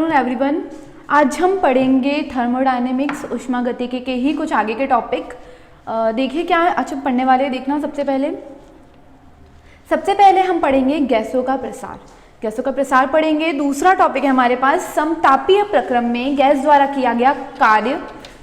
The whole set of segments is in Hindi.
Afternoon everyone. आज हम पढ़ेंगे थर्मोडायनेमिक्स ऊष्मागतिकी के ही कुछ आगे के टॉपिक। देखिए क्या है आज हम पढ़ने वाले, देखना सबसे पहले हम पढ़ेंगे गैसों का प्रसार। गैसों का प्रसार पढ़ेंगे। दूसरा टॉपिक है हमारे पास समतापीय प्रक्रम में गैस द्वारा किया गया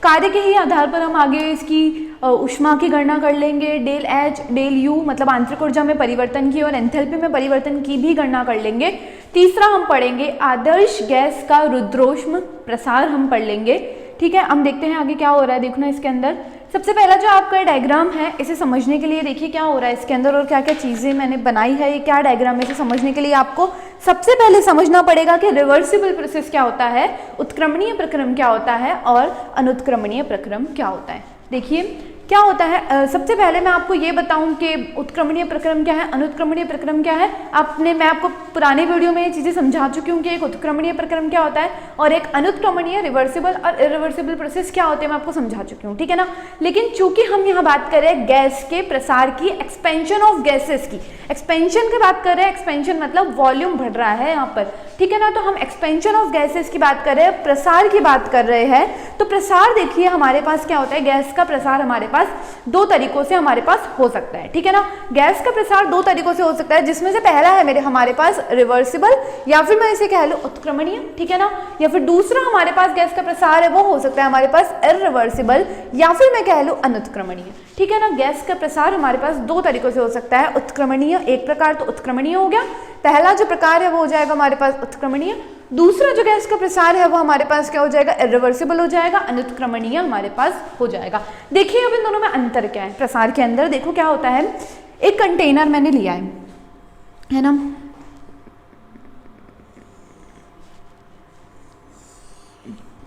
कार्य के ही आधार पर हम आगे इसकी ऊष्मा की गणना कर लेंगे। डेल एच डेल यू मतलब आंतरिक ऊर्जा में परिवर्तन की और एंथैल्पी में परिवर्तन की भी गणना कर लेंगे। तीसरा हम पढ़ेंगे आदर्श गैस का रुद्रोष्म प्रसार हम पढ़ लेंगे। ठीक है, हम देखते हैं आगे क्या हो रहा है। देखना इसके अंदर सबसे पहला जो आपका डायग्राम है, इसे समझने के लिए देखिए क्या हो रहा है इसके अंदर और क्या क्या चीज़ें मैंने बनाई है। ये क्या डायग्राम है, इसे समझने के लिए आपको सबसे पहले समझना पड़ेगा कि रिवर्सिबल प्रोसेस क्या होता है, उत्क्रमणीय प्रक्रम क्या होता है और अनुत्क्रमणीय प्रक्रम क्या होता है। देखिए क्या होता है, सबसे पहले मैं आपको ये बताऊं कि उत्क्रमणीय प्रक्रम क्या है, अनुत्क्रमणीय प्रक्रम क्या है। मैं आपको पुराने वीडियो में ये चीज़ें समझा चुकी हूँ कि एक उत्क्रमणीय प्रक्रम क्या होता है और एक अनुत्क्रमणीय रिवर्सिबल और इरिवर्सिबल प्रोसेस क्या होते हैं, मैं आपको समझा चुकी हूँ। ठीक है ना। लेकिन चूंकि हम यहाँ बात कर रहे हैं गैस के प्रसार की, एक्सपेंशन ऑफ गैसेस की, एक्सपेंशन की बात कर रहे हैं। एक्सपेंशन मतलब वॉल्यूम बढ़ रहा है यहाँ पर। ठीक है ना। तो हम एक्सपेंशन ऑफ गैसेस की बात कर रहे हैं, प्रसार की बात कर रहे हैं। तो प्रसार देखिए हमारे पास क्या होता है, गैस का प्रसार हमारे पास दो तरीकों से हमारे पास हो सकता है। ठीक है ना। गैस का प्रसार दो तरीकों से हो सकता है, जिसमें से पहला है हमारे पास रिवर्सिबल या फिर मैं इसे कह लूं उत्क्रमणीय। ठीक है ना। या फिर दूसरा हमारे पास गैस का प्रसार है वो हो सकता है हमारे पास इरिवर्सिबल या फिर मैं कह लूं अनुत्क्रमणीय। ठीक है ना। गैस का प्रसार हमारे पास दो तरीकों से हो सकता है। उत्क्रमणीय एक प्रकार तो उत्क्रमणीय हो गया, पहला जो प्रकार है वो हो जाएगा हमारे पास उत्क्रमणीय। दूसरा जो गैस का प्रसार है वो हमारे पास क्या हो जाएगा, इरिवर्सिबल हो जाएगा, अनुत्क्रमणीय हमारे पास हो जाएगा। देखिए अब इन दोनों में अंतर क्या है। प्रसार के अंदर देखो क्या होता है, एक कंटेनर मैंने लिया है ना।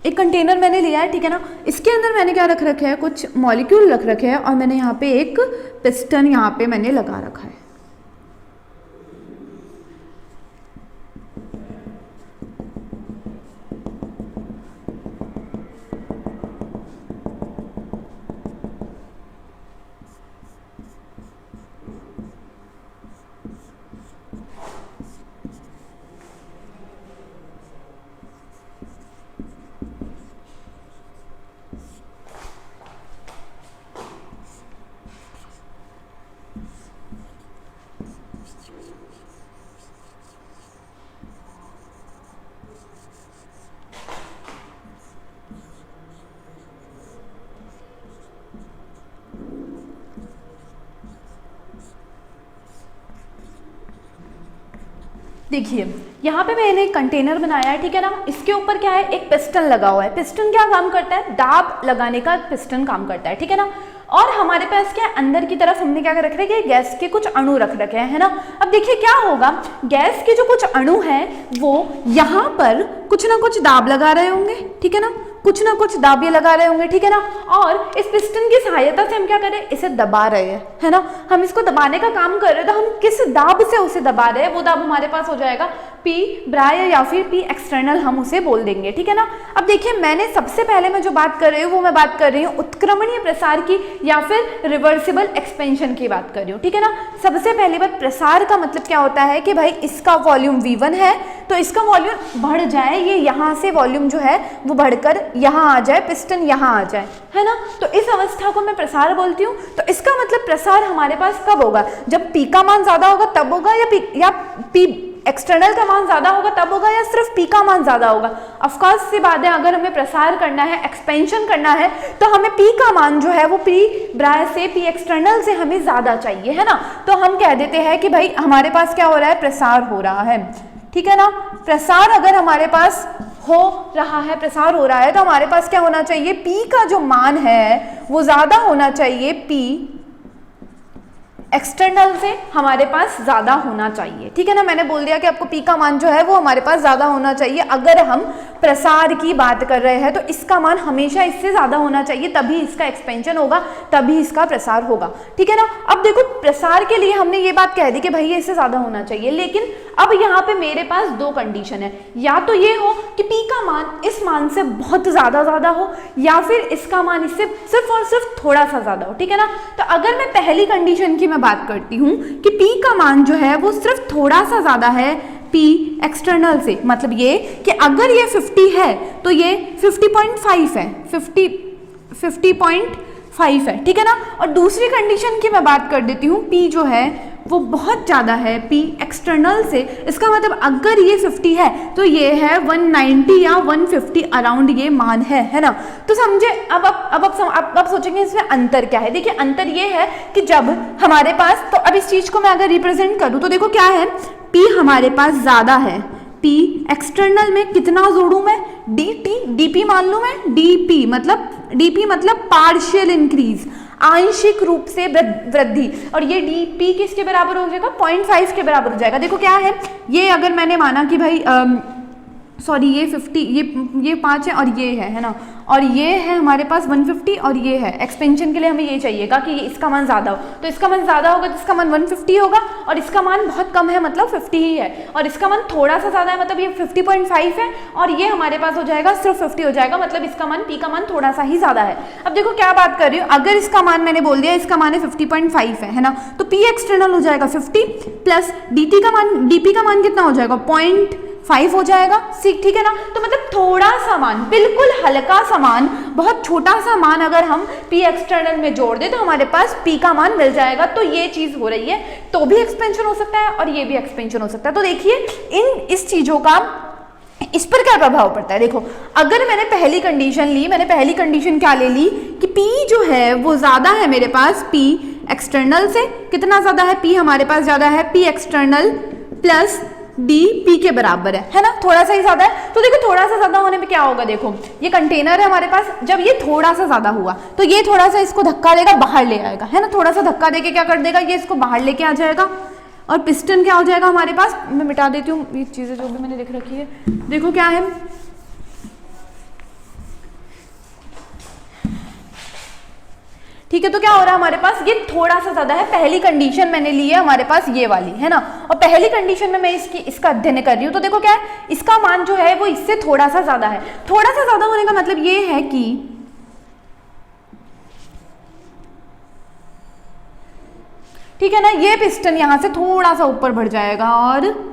एक कंटेनर मैंने लिया है। ठीक है ना। इसके अंदर मैंने क्या रख रखे है, कुछ मॉलिक्यूल रख रखे हैं और मैंने यहाँ पे एक पिस्टन यहाँ पे मैंने लगा रखा है। देखिए यहाँ पे मैंने एक कंटेनर बनाया है। ठीक है ना। इसके ऊपर क्या है, एक पिस्टन लगा हुआ है। पिस्टन क्या काम करता है, दाब लगाने का पिस्टन काम करता है। ठीक है ना। और हमारे पास क्या है, अंदर की तरफ हमने क्या रख रखे हैं, गैस के कुछ अणु रख रखे हैं, है ना। अब देखिए क्या होगा, गैस के जो कुछ अणु हैं वो यहाँ पर कुछ ना कुछ दाब लगा रहे होंगे। ठीक है ना। कुछ ना कुछ दाब ये लगा रहे होंगे। ठीक है ना। और इस पिस्टन की सहायता से हम क्या कर रहे हैं, इसे दबा रहे हैं, है ना। हम इसको दबाने का काम कर रहे हैं। तो हम किस दाब से उसे दबा रहे हैं, वो दाब हमारे पास हो जाएगा P बाह्य या फिर P एक्सटर्नल, हम उसे बोल देंगे। ठीक है ना। अब देखिए मैंने सबसे पहले मैं जो बात कर रही हूँ वो मैं बात कर रही हूँ उत्क्रमणीय प्रसार की या फिर रिवर्सिबल एक्सपेंशन की बात कर रही हूँ। ठीक है ना। सबसे पहली बात, प्रसार का मतलब क्या होता है कि भाई इसका वॉल्यूम V1 है तो इसका वॉल्यूम बढ़ जाए, ये यहाँ से वॉल्यूम जो है वो बढ़कर यहाँ आ जाए, पिस्टन यहाँ आ जाए, है ना। तो इस अवस्था को मैं प्रसार बोलती हूँ। तो इसका मतलब प्रसार हमारे पास कब होगा, जब P का मान ज्यादा होगा तब होगा, या P एक्सटर्नल का मान ज्यादा होगा तब होगा, या सिर्फ P का मान ज्यादा होगा। ऑफकोर्स सी बात है, अगर हमें प्रसार करना है, एक्सपेंशन करना है तो हमें P का मान जो है वो P बाह्य से P एक्सटर्नल से हमें ज्यादा चाहिए, है ना। तो हम कह देते हैं कि भाई हमारे पास क्या हो रहा है, प्रसार हो रहा है। ठीक है ना। प्रसार अगर हमारे पास हो रहा है, प्रसार हो रहा है, तो हमारे पास क्या होना चाहिए, P का जो मान है वो ज्यादा होना चाहिए, P एक्सटर्नल से हमारे पास ज्यादा होना चाहिए। ठीक है ना। मैंने बोल दिया कि आपको P का मान जो है वो हमारे पास ज्यादा होना चाहिए। अगर हम प्रसार की बात कर रहे हैं तो इसका मान हमेशा इससे ज्यादा होना चाहिए, तभी इसका एक्सपेंशन होगा, तभी इसका प्रसार होगा। ठीक है ना। अब देखो प्रसार के लिए हमने ये बात कह दी कि भाई ये इससे ज्यादा होना चाहिए, लेकिन अब यहाँ पे मेरे पास दो कंडीशन है, या तो ये हो कि P का मान इस मान से बहुत ज्यादा हो, या फिर इसका मान इससे सिर्फ और सिर्फ थोड़ा सा ज्यादा हो। ठीक है ना। तो अगर मैं पहली कंडीशन की मैं बात करती हूँ कि P का मान जो है वो सिर्फ थोड़ा सा ज्यादा है, P एक्सटर्नल से, मतलब ये कि अगर ये 50 है तो ये 50.5 है, 50.5 है, ठीक है ना। और दूसरी कंडीशन की मैं बात कर देती हूँ, P जो है वो बहुत ज़्यादा है, P एक्सटर्नल से, इसका मतलब अगर ये 50 है तो ये है 190 या 150 अराउंड ये मान है ना। तो समझे। अब सोचेंगे इसमें अंतर क्या है। देखिए अंतर ये है कि जब हमारे पास, तो अब इस चीज़ को मैं अगर रिप्रेजेंट करूँ तो देखो क्या है, P हमारे पास ज़्यादा है, P एक्सटर्नल में कितना जोड़ूँ मैं, DP मान लूँ मैं, DP मतलब पार्शियल इंक्रीज, आंशिक रूप से वृद्धि, और ये DP किसके बराबर हो जाएगा, 0.5 के बराबर हो जाएगा। देखो क्या है, ये अगर मैंने माना कि भाई सॉरी ये 50, ये 5 है और ये है ना, और ये है हमारे पास 150 और ये है, एक्सपेंशन के लिए हमें ये चाहिएगा कि इसका मान ज़्यादा हो, तो इसका मान ज़्यादा होगा तो इसका मान 150 होगा, और इसका मान बहुत कम है मतलब 50 ही है, और इसका मान थोड़ा सा ज़्यादा है मतलब ये 50.5 है, और ये हमारे पास हो जाएगा सिर्फ 50 हो जाएगा, मतलब इसका मान P का मान थोड़ा सा ही ज़्यादा है। अब देखो क्या बात कर रही हूँ, अगर इसका मान मैंने बोल दिया इसका मान है 50.5 है ना, तो P एक्सटर्नल हो जाएगा 50 प्लस DP का मान कितना हो जाएगा, 0.5 हो जाएगा, ठीक है ना। तो मतलब थोड़ा सा मान, बिल्कुल हल्का सा मान, बहुत छोटा सा मान अगर हम P एक्सटर्नल में जोड़ दे तो हमारे पास P का मान मिल जाएगा। तो ये चीज हो रही है, तो भी एक्सपेंशन हो सकता है और ये भी एक्सपेंशन हो सकता है। तो देखिए इस चीजों का इस पर क्या प्रभाव पड़ता है। देखो अगर मैंने पहली कंडीशन ली, मैंने पहली कंडीशन क्या ले ली कि P जो है वो ज्यादा है मेरे पास, P एक्सटर्नल से कितना ज्यादा है, P हमारे पास ज्यादा है, P एक्सटर्नल प्लस DP के बराबर है ना, थोड़ा सा ही ज्यादा है। तो देखो थोड़ा सा ज्यादा होने पे क्या होगा, देखो ये कंटेनर है हमारे पास, जब ये थोड़ा सा ज्यादा हुआ तो ये थोड़ा सा इसको धक्का देगा, बाहर ले आएगा, है ना, थोड़ा सा धक्का देके क्या कर देगा, ये इसको बाहर लेके आ जाएगा, और पिस्टन क्या हो जाएगा हमारे पास, मैं मिटा देती हूँ ये चीजें जो भी मैंने लिख रखी है। देखो क्या है, ठीक है, तो क्या हो रहा है हमारे पास, ये थोड़ा सा ज्यादा है, पहली कंडीशन मैंने ली है हमारे पास ये वाली, है ना, और पहली कंडीशन में मैं इसका अध्ययन कर रही हूँ, तो देखो क्या है, इसका मान जो है वो इससे थोड़ा सा ज्यादा है। थोड़ा सा ज्यादा होने का मतलब ये है कि ठीक है ना, ये पिस्टन यहां से थोड़ा सा ऊपर बढ़ जाएगा और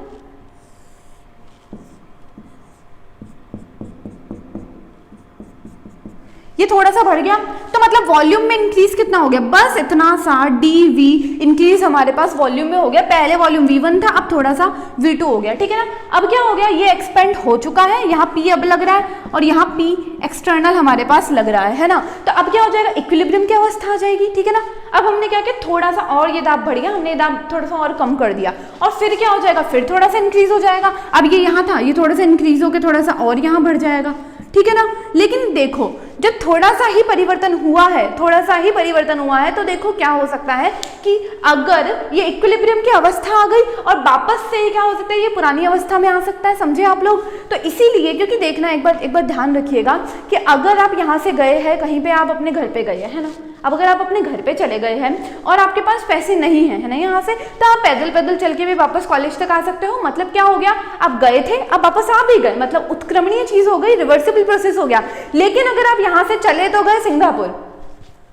ये थोड़ा सा बढ़ गया, तो मतलब वॉल्यूम में इंक्रीज कितना हो गया, बस इतना सा dV इंक्रीज हमारे पास वॉल्यूम में हो गया। पहले वॉल्यूम V1 था, अब थोड़ा सा V2 हो गया, ठीक है ना। अब क्या हो गया, ये एक्सपेंड हो चुका है, यहाँ P अब लग रहा है और यहाँ P एक्सटर्नल हमारे पास लग रहा है ना। तो अब क्या हो जाएगा, इक्विलिब्रियम की अवस्था आ जाएगी, ठीक है ना। अब हमने क्या किया, थोड़ा सा और ये दाब बढ़ गया, हमने दाब थोड़ा सा और कम कर दिया, और फिर क्या हो जाएगा, फिर थोड़ा सा इंक्रीज हो जाएगा। अब ये यहाँ था, ये थोड़ा सा इंक्रीज होकर थोड़ा सा और यहाँ बढ़ जाएगा, ठीक है ना। लेकिन देखो जब थोड़ा सा ही परिवर्तन हुआ है, थोड़ा सा ही परिवर्तन हुआ है, तो देखो क्या हो सकता है कि अगर ये इक्विलिब्रियम की अवस्था आ गई और वापस से क्या हो सकता है, ये पुरानी अवस्था में आ सकता है, समझे आप लोग। तो इसीलिए, क्योंकि देखना एक बार ध्यान रखिएगा कि अगर आप यहाँ से गए हैं, कहीं पे आप अपने घर पे गए हैं ना, अब अगर आप अपने घर पे चले गए हैं और आपके पास पैसे नहीं है ना यहाँ से, तो आप पैदल चल के भी वापस कॉलेज तक आ सकते हो। मतलब क्या हो गया, आप गए थे अब वापस आ भी गए, मतलब उत्क्रमणीय चीज हो गई, रिवर्सिबल प्रोसेस हो गया। लेकिन अगर आप यहाँ से चले तो गए सिंगापुर,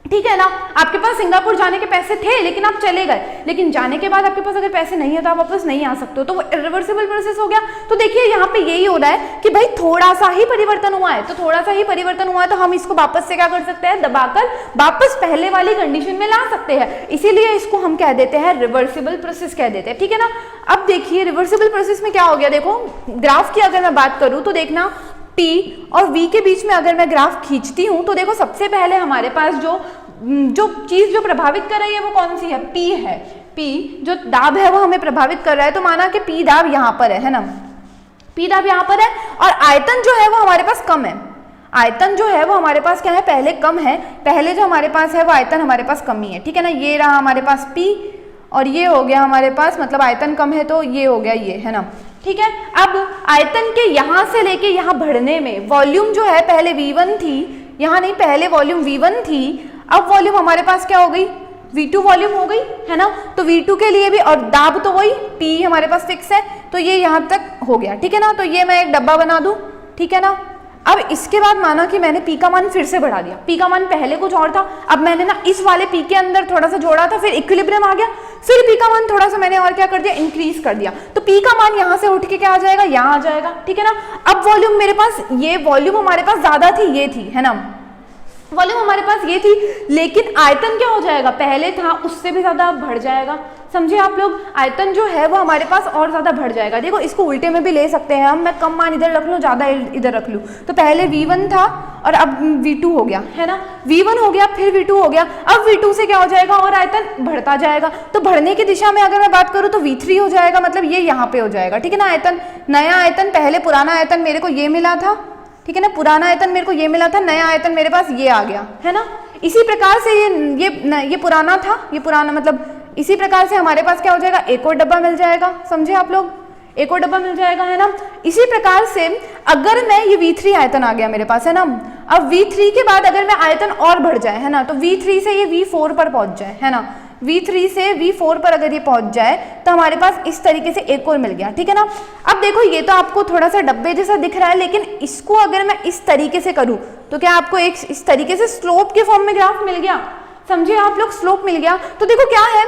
ठीक है ना, आपके पास सिंगापुर जाने के पैसे थे लेकिन आप चले गए, लेकिन जाने के बाद आपके पास अगर पैसे नहीं है तो आप वापस नहीं आ सकते हो, तो वो इरिवर्सिबल प्रोसेस हो गया। तो देखिए यहाँ पे यही हो रहा है कि भाई थोड़ा सा ही परिवर्तन हुआ है, तो थोड़ा सा ही परिवर्तन हुआ है तो हम इसको वापस से क्या कर सकते हैं, दबाकर वापस पहले वाली कंडीशन में ला सकते हैं। इसीलिए इसको हम कह देते हैं रिवर्सिबल प्रोसेस कह देते हैं, ठीक है ना। अब देखिए रिवर्सिबल प्रोसेस में क्या हो गया, देखो ग्राफ की अगर मैं बात करूं तो देखना T और V के बीच में अगर मैं ग्राफ खींचती हूँ तो देखो सबसे पहले हमारे पास जो चीज जो प्रभावित कर रही है वो कौन सी है, P है। P जो दाब है वो हमें प्रभावित कर रहा है, तो माना कि P दाब यहाँ पर है ना, P दाब यहाँ पर है, और आयतन जो है वो हमारे पास कम है। आयतन जो है वो हमारे पास क्या है, पहले कम है, पहले जो हमारे पास है वो आयतन हमारे पास कम ही है, ठीक है ना। ये रहा हमारे पास P और ये हो गया हमारे पास, मतलब आयतन कम है तो ये हो गया ये, है ना, ठीक है। अब आयतन के यहाँ से लेके यहाँ बढ़ने में वॉल्यूम जो है पहले V1 थी, यहाँ नहीं, पहले वॉल्यूम V1 थी, अब वॉल्यूम हमारे पास क्या हो गई, V2 वॉल्यूम हो गई, है ना। तो V2 के लिए भी, और दाब तो वही P हमारे पास फिक्स है, तो ये यहाँ तक हो गया, ठीक है ना। तो ये मैं एक डब्बा बना दूं, ठीक है ना। अब इसके बाद माना कि मैंने P का मान फिर से बढ़ा दिया, P का मान पहले कुछ और था, अब मैंने ना इस वाले P के अंदर थोड़ा सा जोड़ा था, फिर इक्विलिब्रियम आ गया, फिर पी का मान थोड़ा सा मैंने और क्या कर दिया, इंक्रीज कर दिया, तो पी का मान यहाँ से उठ के क्या आ जाएगा, यहाँ आ जाएगा, ठीक है ना। अब वॉल्यूम मेरे पास, ये वॉल्यूम हमारे पास ज्यादा थी, ये थी, है ना, वॉल्यूम हमारे पास ये थी, लेकिन आयतन क्या हो जाएगा, पहले था उससे भी ज्यादा बढ़ जाएगा, समझे आप लोग। आयतन जो है वो हमारे पास और ज्यादा बढ़ जाएगा। देखो इसको उल्टे में भी ले सकते हैं हम, मैं कम मान इधर रख लूँ, ज्यादा इधर रख लूँ, तो पहले V1 था और अब V2 हो गया, है ना, V1 हो गया फिर V2 हो गया, अब V2 से क्या हो जाएगा, और आयतन बढ़ता जाएगा, तो बढ़ने की दिशा में अगर मैं बात करूँ तो V3 हो जाएगा, मतलब ये यहाँ पे हो जाएगा, ठीक है ना। आयतन, नया आयतन, पहले पुराना आयतन मेरे को ये मिला था, ठीक है ना, पुराना आयतन मेरे को ये मिला था, नया आयतन मेरे पास ये आ गया, है ना। इसी प्रकार से ये पुराना था, ये पुराना, मतलब इसी प्रकार से हमारे पास क्या हो जाएगा, एक और डब्बा मिल जाएगा, समझे आप लोग, एक और डब्बा मिल जाएगा, है ना। इसी प्रकार से अगर मैं ये V3 आयतन आ गया मेरे पास, है ना, अब V3 के बाद अगर मैं आयतन और बढ़ जाए, है ना, तो V3 से ये V4 पर पहुंच जाए, है ना, V3 से V4 पर अगर ये पहुंच जाए तो हमारे पास इस तरीके से एक और मिल गया, ठीक है ना। अब देखो ये तो आपको थोड़ा सा डब्बे जैसा दिख रहा है, लेकिन इसको अगर मैं इस तरीके से करूं तो क्या आपको एक इस तरीके से स्लोप के फॉर्म में ग्राफ मिल गया, समझे आप लोग, स्लोप मिल गया। तो देखो क्या है,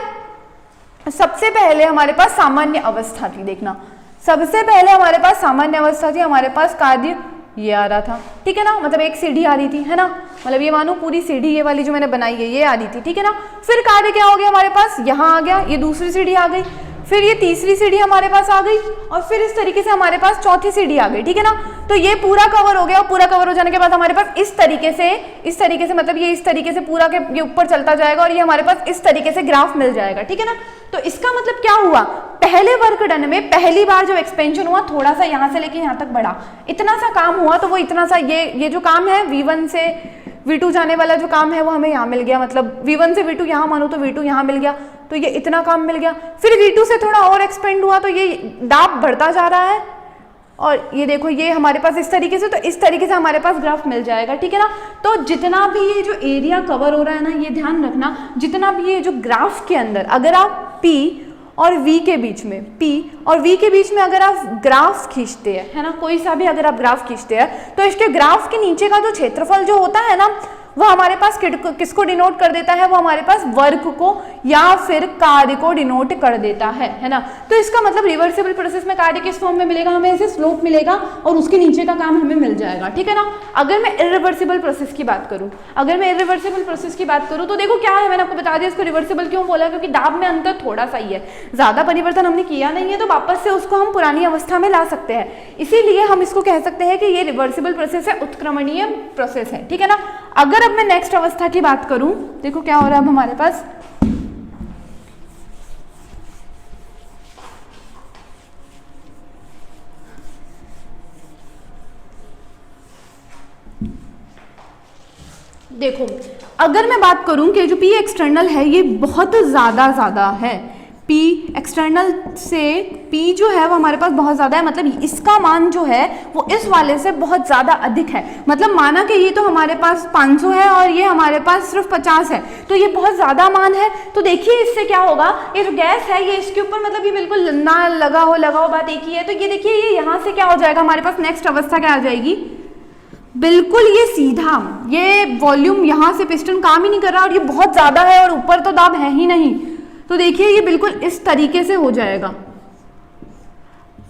सबसे पहले हमारे पास सामान्य अवस्था थी, देखना, सबसे पहले हमारे पास सामान्य अवस्था थी, हमारे पास कार्य ये आ रहा था, ठीक है ना, मतलब एक सीढ़ी आ रही थी, है ना, मतलब ये मानो पूरी सीढ़ी ये वाली जो मैंने बनाई है ये आ रही थी, ठीक है ना। फिर कार्य क्या हो गया हमारे पास, यहाँ आ गया, ये दूसरी सीढ़ी आ गई, फिर ये तीसरी सीढ़ी हमारे पास आ गई, और फिर इस तरीके से हमारे पास चौथी सीढ़ी आ गई, ठीक है ना। तो ये पूरा कवर हो गया, और पूरा कवर हो जाने के बाद हमारे पास इस तरीके से मतलब ये इस तरीके से पूरा के ये ऊपर चलता जाएगा, और ये हमारे पास इस तरीके से ग्राफ मिल जाएगा, ठीक है ना। तो इसका मतलब क्या हुआ, पहले वर्क डन में पहली बार जब एक्सपेंशन हुआ, थोड़ा सा यहाँ से लेके यहाँ तक बढ़ा, इतना सा काम हुआ, तो वो इतना सा ये जो काम है V1 से V2 जाने वाला जो काम है वो हमें यहाँ मिल गया, मतलब V1 से V2 यहाँ मानो तो V2 यहाँ मिल गया, तो ये इतना काम मिल गया। फिर V2 से थोड़ा और एक्सपेंड हुआ, तो ये दाब बढ़ता जा रहा है, और ये देखो ये हमारे पास इस तरीके से, तो इस तरीके से हमारे पास ग्राफ मिल जाएगा, ठीक है ना। तो जितना भी ये जो एरिया कवर हो रहा है ना, ये ध्यान रखना, जितना भी ये जो ग्राफ के अंदर अगर आप P और V के बीच में, P और V के बीच में अगर आप ग्राफ खींचते हैं, है ना, कोई सा भी अगर आप ग्राफ खींचते हैं, तो इसके ग्राफ के नीचे का जो क्षेत्रफल जो होता है ना, वो हमारे पास किसको डिनोट कर देता है, वो हमारे पास वर्क को या फिर कार्य को डिनोट कर देता है ना। तो इसका मतलब रिवर्सिबल प्रोसेस में कार्य किस फॉर्म में मिलेगा, हमें ऐसे स्लोप मिलेगा, और उसके नीचे का काम हमें मिल जाएगा, ठीक है ना। अगर मैं इरिवर्सिबल प्रोसेस की बात करूं, तो देखो क्या है, मैंने आपको बता दिया इसको रिवर्सिबल क्यों बोला, क्योंकि दाब में अंतर थोड़ा सा ही है, ज्यादा परिवर्तन हमने किया नहीं है, तो वापस से उसको हम पुरानी अवस्था में ला सकते हैं, इसीलिए हम इसको कह सकते हैं कि ये रिवर्सिबल प्रोसेस है, उत्क्रमणीय प्रोसेस है, ठीक है ना। अगर अब मैं नेक्स्ट अवस्था की बात करूं, देखो क्या हो रहा है अब हमारे पास, देखो अगर मैं बात करूं कि जो P एक्सटर्नल है ये बहुत ज़्यादा है, P एक्सटर्नल से P जो है वो हमारे पास बहुत ज़्यादा है, मतलब इसका मान जो है वो इस वाले से बहुत ज़्यादा अधिक है, मतलब माना कि ये तो हमारे पास 500 है और ये हमारे पास सिर्फ 50 है, तो ये बहुत ज़्यादा मान है। तो देखिए इससे क्या होगा, ये जो गैस है ये इसके ऊपर मतलब ये बिल्कुल ना लगा हो बात एक ही है, तो ये देखिए ये यहाँ से क्या हो जाएगा, हमारे पास नेक्स्ट अवस्था क्या आ जाएगी, बिल्कुल ये सीधा, ये वॉल्यूम यहाँ से पिस्टन काम ही नहीं कर रहा और ये बहुत ज़्यादा है और ऊपर तो दाब है ही नहीं, तो देखिए ये बिल्कुल इस तरीके से हो जाएगा,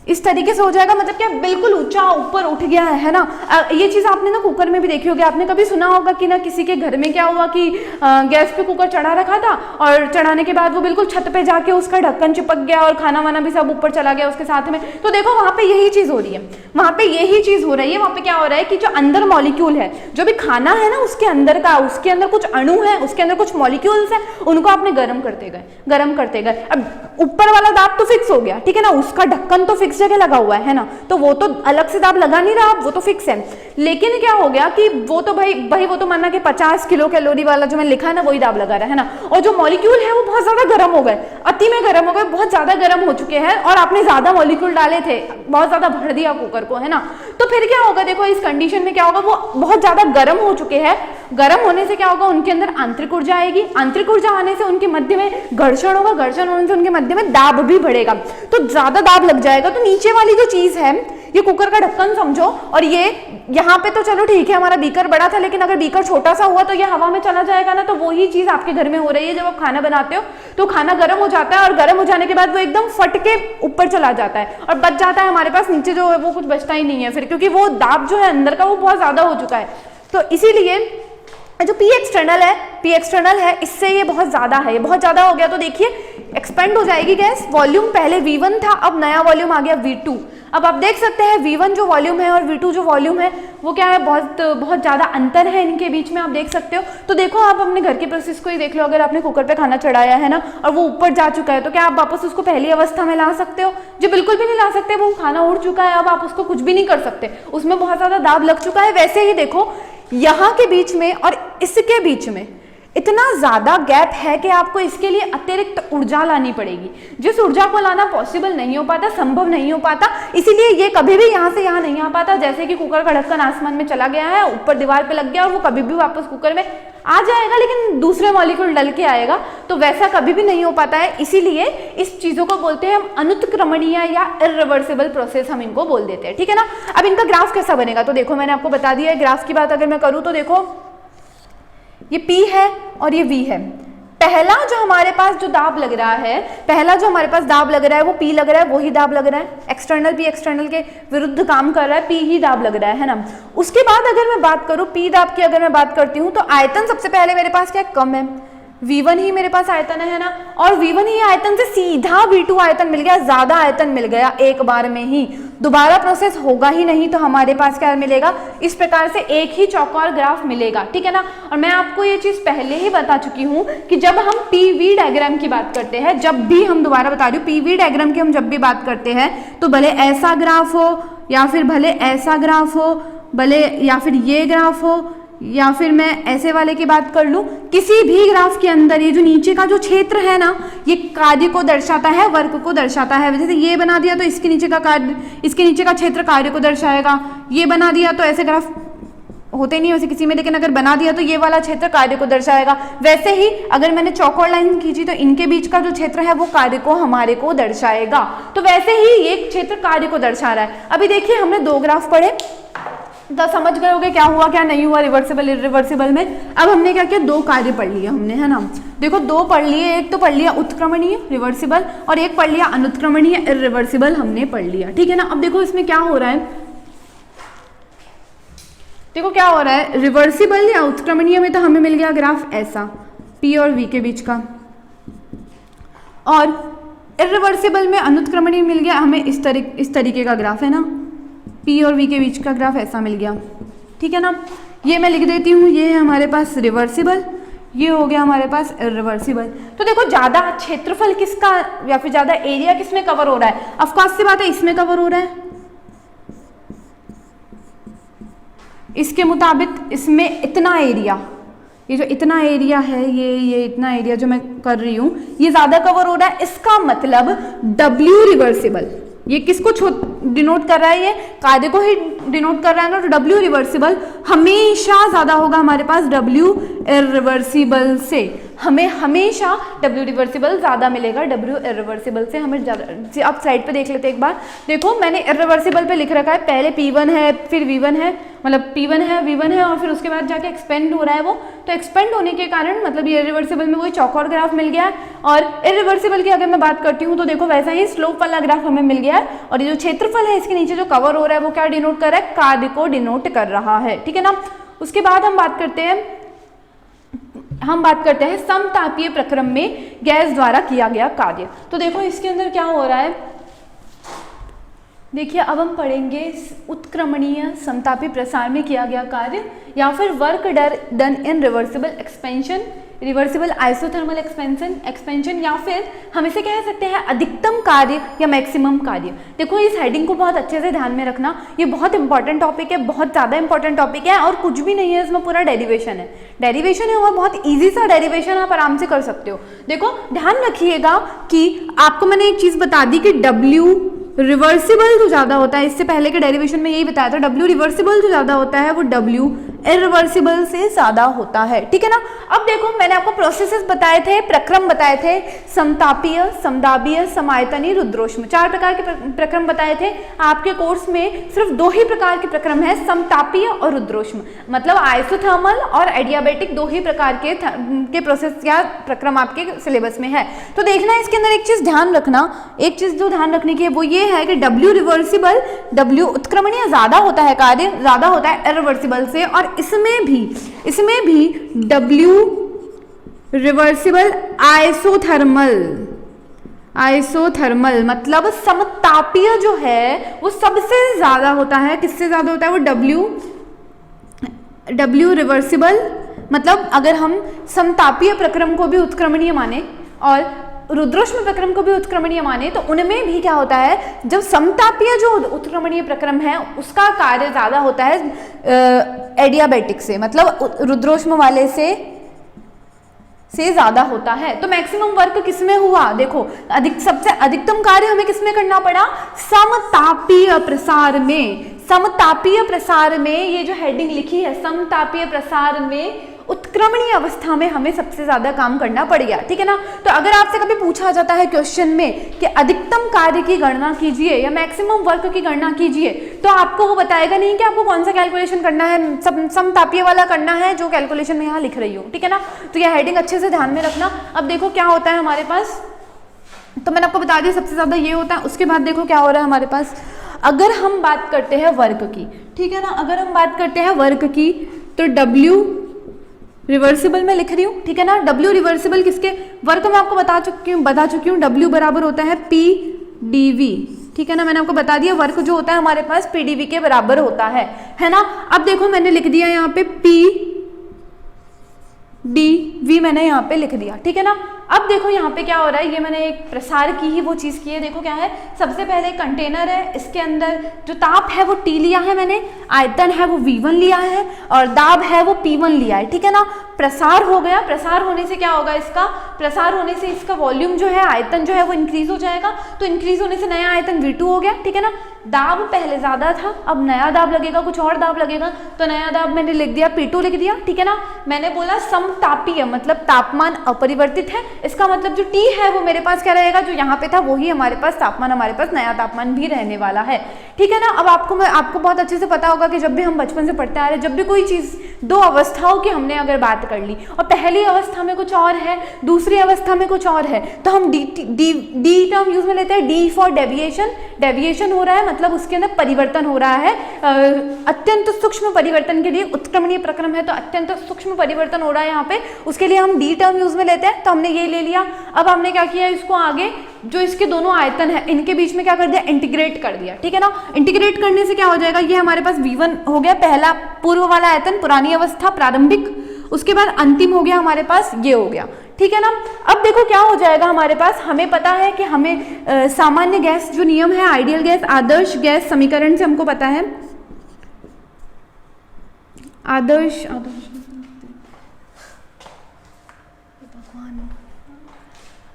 इस तरीके से हो जाएगा, मतलब क्या बिल्कुल ऊंचा ऊपर उठ गया है ना। ये चीज़ आपने ना कुकर में भी देखी होगी, आपने कभी सुना होगा कि ना किसी के घर में क्या हुआ कि गैस पे कुकर चढ़ा रखा था और चढ़ाने के बाद वो बिल्कुल छत पे जाके उसका ढक्कन चिपक गया और खाना वाना भी सब ऊपर चला गया उसके साथ में। तो देखो वहाँ पे यही चीज़ हो रही है, वहाँ पे यही चीज़ हो रही है, वहाँ पे क्या हो रहा है कि जो अंदर मॉलिक्यूल है, जो भी खाना है ना उसके अंदर का, उसके अंदर कुछ अणु है, उसके अंदर कुछ मॉलिक्यूल्स है, उनको आपने गर्म करते गए। अब ऊपर वाला दाब तो फिक्स हो गया, ठीक है ना, उसका ढक्कन तो फिक्स जगह लगा हुआ है ना, तो वो तो अलग से दाब लगा नहीं रहा, वो तो फिक्स है। लेकिन क्या हो गया कि वो तो भाई वो तो माना कि 50 किलो कैलोरी वाला जो मैंने लिखा है ना वही दाब लगा रहा है ना, और जो मॉलिक्यूल है वो बहुत ज्यादा गर्म हो गए, अति में गर्म हो गए, बहुत ज्यादा गर्म हो चुके हैं, और आपने ज्यादा मॉलिक्यूल डाले थे, बहुत ज्यादा भर दिया कुकर को, है ना। तो फिर क्या होगा, देखो इस कंडीशन में क्या होगा, वो बहुत ज्यादा गर्म हो चुके हैं गर्म होने से क्या होगा, उनके अंदर आंतरिक ऊर्जा आएगी, आंतरिक ऊर्जा आने से उनके मध्य में घर्षण होगा, घर्षण होने से उनके मध्य में दाब भी बढ़ेगा, तो ज्यादा दाब लग जाएगा। तो नीचे वाली जो चीज है, ये कुकर का ढक्कन समझो, और ये यहाँ पे तो चलो ठीक है हमारा बीकर बड़ा था, लेकिन अगर बीकर छोटा सा हुआ तो ये हवा में चला जाएगा ना। तो वही चीज आपके घर में हो रही है, जब आप खाना बनाते हो तो खाना गर्म हो जाता है, और गर्म हो जाने के बाद वो एकदम फट के ऊपर चला जाता है और बच जाता है हमारे पास, नीचे जो है वो कुछ बचता ही नहीं है फिर, क्योंकि वो दाब जो है अंदर का वो बहुत ज्यादा हो चुका है। तो इसीलिए जो पी एक्सटर्नल है इससे ये बहुत ज्यादा है, ये बहुत ज्यादा हो गया तो देखिए एक्सपेंड हो जाएगी गैस। वॉल्यूम पहले V1 था, अब नया वॉल्यूम आ गया V2। अब आप देख सकते हैं V1 जो वॉल्यूम है और V2 जो वॉल्यूम है वो क्या है, बहुत ज्यादा अंतर है इनके बीच में, आप देख सकते हो। तो देखो आप अपने घर की प्रोसेस को ही देख लो, अगर आपने कुकर पे खाना चढ़ाया है ना और वो ऊपर जा चुका है, तो क्या आप वापस उसको पहली अवस्था में ला सकते हो? जी बिल्कुल भी नहीं ला सकते, वो खाना उड़ चुका है, अब आप उसको कुछ भी नहीं कर सकते, उसमें बहुत ज्यादा दाब लग चुका है। वैसे ही देखो यहाँ के बीच में और इसके बीच में इतना ज्यादा गैप है कि आपको इसके लिए अतिरिक्त ऊर्जा लानी पड़ेगी, जिस ऊर्जा को लाना पॉसिबल नहीं हो पाता, संभव नहीं हो पाता, इसीलिए ये कभी भी यहाँ से यहाँ नहीं आ पाता। जैसे कि कुकर का ढक्कन आसमान में चला गया है, ऊपर दीवार पे लग गया और वो कभी भी वापस कुकर में आ जाएगा, लेकिन दूसरे मॉलिक्यूल डल के आएगा, तो वैसा कभी भी नहीं हो पाता है। इसीलिए इस चीजों को बोलते हैं हम अनुत्क्रमणीय या इरिवर्सिबल प्रोसेस, हम इनको बोल देते हैं, ठीक है ना। अब इनका ग्राफ कैसा बनेगा, तो देखो मैंने आपको बता दिया है। ग्राफ की बात अगर मैं करूँ तो देखो ये P है और ये V है। पहला जो हमारे पास जो दाब लग रहा है, वो P लग रहा है, वही दाब लग रहा है, एक्सटर्नल P एक्सटर्नल के विरुद्ध काम कर रहा है, P ही दाब लग रहा है ना। उसके बाद अगर मैं बात करूं P दाब की, अगर मैं बात करती हूं तो आयतन सबसे पहले मेरे पास क्या कम है, V1 ही मेरे पास आयतन है ना, और V1 ही आयतन से सीधा V2 आयतन मिल गया, ज्यादा आयतन मिल गया एक बार में ही, दोबारा प्रोसेस होगा ही नहीं, तो हमारे पास क्या मिलेगा, इस प्रकार से एक ही चौकोर ग्राफ मिलेगा, ठीक है ना। और मैं आपको ये चीज पहले ही बता चुकी हूं कि जब हम PV डायग्राम की बात करते हैं, जब भी हम दोबारा बता रही हूँ PV डायग्राम की हम जब भी बात करते हैं, तो भले ऐसा ग्राफ हो या फिर भले ऐसा ग्राफ हो, भले या फिर ये ग्राफ हो या फिर मैं ऐसे वाले की बात कर लूं, किसी भी ग्राफ के अंदर ये जो नीचे का जो क्षेत्र है ना, ये कार्य को दर्शाता है, वर्क को दर्शाता है। जैसे ये बना दिया तो इसके नीचे का कार्य, इसके नीचे का क्षेत्र कार्य को दर्शाएगा, ये बना दिया तो ऐसे ग्राफ होते नहीं वैसे किसी में, लेकिन अगर बना दिया तो ये वाला क्षेत्र कार्य को दर्शाएगा। वैसे ही अगर मैंने चौकोर लाइन खींची तो इनके बीच का जो क्षेत्र है वो कार्य को हमारे को दर्शाएगा, तो वैसे ही ये क्षेत्र कार्य को दर्शा रहा है। अभी देखिए हमने दो ग्राफ पढ़े तो समझ गए होगे क्या हुआ क्या नहीं हुआ रिवर्सिबल इरिवर्सिबल में। अब हमने क्या किया, दो कार्य पढ़ लिए हमने, है ना। देखो दो पढ़ लिए, एक तो पढ़ लिया उत्क्रमणीय रिवर्सिबल और एक पढ़ लिया अनुत्क्रमणीय इरिवर्सिबल हमने पढ़ लिया, ठीक है ना। अब देखो इसमें क्या हो रहा है, देखो क्या हो रहा है, रिवर्सिबल या उत्क्रमणीय में तो हमें मिल गया ग्राफ ऐसा P और V के बीच का, और इरिवर्सिबल में अनुत्क्रमणीय मिल गया हमें इस तरीके का ग्राफ, है ना, P और V के बीच का ग्राफ ऐसा मिल गया, ठीक है ना। ये मैं लिख देती हूँ, ये है हमारे पास रिवर्सिबल, ये हो गया हमारे पास इरिवर्सिबल। तो देखो ज्यादा क्षेत्रफल किसका या फिर ज्यादा एरिया किसमें कवर हो रहा है, ऑफकोर्स सी बात है इसमें कवर हो रहा है, इसके मुताबिक इसमें इतना एरिया, ये जो इतना एरिया है, ये इतना एरिया जो मैं कर रही हूँ ये ज्यादा कवर हो रहा है, इसका मतलब W रिवर्सिबल, ये किसको डिनोट कर रहा है, ये कार्य को ही डिनोट कर रहा है ना, तो W रिवर्सिबल हमेशा ज्यादा होगा हमारे पास W इरिवर्सिबल से, हमें हमेशा W रिवर्सिबल ज्यादा मिलेगा W इरिवर्सिबल से हमें ज्यादा। आप साइड पे देख लेते एक बार, देखो मैंने इरिवर्सिबल पे लिख रखा है, पहले P1 है फिर V1 है, मतलब P1 है V1 है और फिर उसके बाद जाके एक्सपेंड हो रहा है वो, तो एक्सपेंड होने के कारण मतलब ये इरिवर्सिबल में वही चौकोर ग्राफ मिल गया। और इरिवर्सिबल की अगर मैं बात करती हूँ तो देखो वैसा ही स्लोप वाला ग्राफ हमें मिल गया है, और ये जो क्षेत्रफल है इसके नीचे जो कवर हो रहा है वो क्या डिनोट कर रहा है, कार्य को डिनोट कर रहा है, ठीक है ना। उसके बाद हम बात करते हैं समतापीय प्रक्रम में गैस द्वारा किया गया कार्य। तो देखो इसके अंदर क्या हो रहा है, देखिए अब हम पढ़ेंगे उत्क्रमणीय समतापी प्रसार में किया गया कार्य या फिर work done in reversible expansion, reversible isothermal expansion या फिर हम इसे कह सकते हैं अधिकतम कार्य या मैक्सिमम कार्य। देखो इस हेडिंग को बहुत अच्छे से ध्यान में रखना, ये बहुत इंपॉर्टेंट टॉपिक है, बहुत ज़्यादा इंपॉर्टेंट टॉपिक है, और कुछ भी नहीं है इसमें, पूरा डेरिवेशन है और बहुत ईजी सा डेरिवेशन आप आराम से कर सकते हो। देखो ध्यान रखिएगा कि आपको मैंने एक चीज़ बता दी कि W रिवर्सिबल जो ज़्यादा होता है, इससे पहले के डेरिवेशन में यही बताया था, W रिवर्सिबल जो ज़्यादा होता है वो W इरिवर्सिबल से ज़्यादा होता है, ठीक है ना। अब देखो मैंने आपको प्रोसेसेस बताए थे, प्रक्रम बताए थे, समतापीय, समदाबीय, समायतनी, रुद्रोष्म, 4 प्रकार के प्रक्रम बताए थे। आपके कोर्स में सिर्फ 2 ही प्रकार के प्रक्रम है, समतापीय और रुद्रोष्म, मतलब आइसोथर्मल और एडियाबेटिक 2 ही प्रकार के प्रोसेस या प्रक्रम आपके सिलेबस में है। तो देखना है इसके अंदर एक चीज ध्यान रखना, एक चीज जो ध्यान रखने की है वो ये है कि W रिवर्सिबल, W उत्क्रमणीय ज्यादा होता है, कार्य ज्यादा होता है इरिवर्सिबल से, और इसमें भी W रिवर्सिबल आइसोथर्मल मतलब समतापीय जो है वो सबसे ज्यादा होता है। किससे ज्यादा होता है वो? W रिवर्सिबल, मतलब अगर हम समतापीय प्रक्रम को भी उत्क्रमणीय माने और रुद्रोष्म प्रक्रम को भी उत्क्रमणीय माने तो उनमें भी क्या होता है, जब समतापीय जो उत्क्रमणीय प्रक्रम है उसका कार्य ज्यादा होता है एडियाबेटिक से, मतलब रुद्रोष्म वाले से ज्यादा होता है। तो मैक्सिमम वर्क किसमें हुआ? देखो सबसे अधिकतम कार्य हमें किसमें करना पड़ा? समतापीय प्रसार में। समतापीय प्रसार में, ये जो हेडिंग लिखी है समतापीय प्रसार में उत्क्रमणीय अवस्था में हमें सबसे ज्यादा काम करना पड़ गया, ठीक है ना। तो अगर आपसे कभी पूछा जाता है क्वेश्चन में कि अधिकतम कार्य की गणना कीजिए या मैक्सिमम वर्क की गणना कीजिए, तो आपको वो बताएगा नहीं कि आपको कौन सा कैलकुलेशन करना है, समतापीय वाला करना है जो कैलकुलेशन में यहाँ लिख रही हूँ, ठीक है ना। तो यह हेडिंग अच्छे से ध्यान में रखना। अब देखो क्या होता है हमारे पास, तो मैंने आपको बता दिया सबसे ज्यादा ये होता है। उसके बाद देखो क्या हो रहा है हमारे पास, अगर हम बात करते हैं वर्क की, ठीक है ना, अगर हम बात करते हैं वर्क की तो W रिवर्सिबल में लिख रही हूँ, ठीक है ना। W रिवर्सिबल किसके वर्क में आपको बता चुकी हूँ W बराबर होता है PdV, ठीक है ना। मैंने आपको बता दिया वर्क जो होता है हमारे पास PdV के बराबर होता है ना। अब देखो मैंने लिख दिया यहाँ पे PdV मैंने यहाँ पे लिख दिया, ठीक है ना। अब देखो यहाँ पे क्या हो रहा है, ये मैंने एक प्रसार की ही वो चीज की है। देखो क्या है, सबसे पहले कंटेनर है, इसके अंदर जो ताप है वो T लिया है मैंने, आयतन है वो V1 लिया है और दाब है वो P1 लिया है, ठीक है ना। प्रसार हो गया, प्रसार होने से क्या होगा, इसका प्रसार होने से इसका वॉल्यूम जो है, आयतन जो है वो इंक्रीज हो जाएगा, तो इंक्रीज होने से नया आयतन V2 हो गया, ठीक है ना। दाब पहले ज्यादा था, अब नया दाब लगेगा, कुछ और दाब लगेगा, तो नया दाब मैंने लिख दिया P2 लिख दिया, ठीक है ना। मैंने बोला समतापीय मतलब तापमान अपरिवर्तित है, इसका मतलब जो T है वो मेरे पास क्या रहेगा, जो यहाँ पे था वही हमारे पास तापमान, हमारे पास नया तापमान भी रहने वाला है, ठीक है ना। अब आपको बहुत अच्छे से पता होगा कि जब भी हम बचपन से पढ़ते आ रहे, जब भी कोई चीज 2 अवस्थाओं की हमने अगर बात कर ली और पहली अवस्था में कुछ और है, दूसरी अवस्था में कुछ और है, तो हम डी टर्म यूज में लेते हैं। D फॉर डेविएशन, डेविएशन हो रहा है मतलब उसके अंदर परिवर्तन हो रहा है, अत्यंत सूक्ष्म परिवर्तन के लिए उत्क्रमणीय प्रक्रम है तो अत्यंत सूक्ष्म परिवर्तन हो रहा है यहाँ पे, उसके लिए हम D टर्म यूज में लेते हैं। तो हमने ये ले लिया। अब हमने क्या किया, इसको आगे जो इसके दोनों आयतन है इनके बीच में क्या कर दिया, इंटीग्रेट कर दिया, ठीक है ना। इंटीग्रेट करने से क्या हो जाएगा, ये हमारे पास V1 हो गया, पहला पूर्व वाला आयतन, पुरानी अवस्था प्रारंभिक, उसके बाद अंतिम हो गया हमारे पास ये हो गया, ठीक है ना। अब देखो क्या हो जाएगा हमारे पास, हमें पता है कि हमें सामान्य गैस जो नियम है, आइडियल गैस, आदर्श गैस समीकरण से हमको पता है,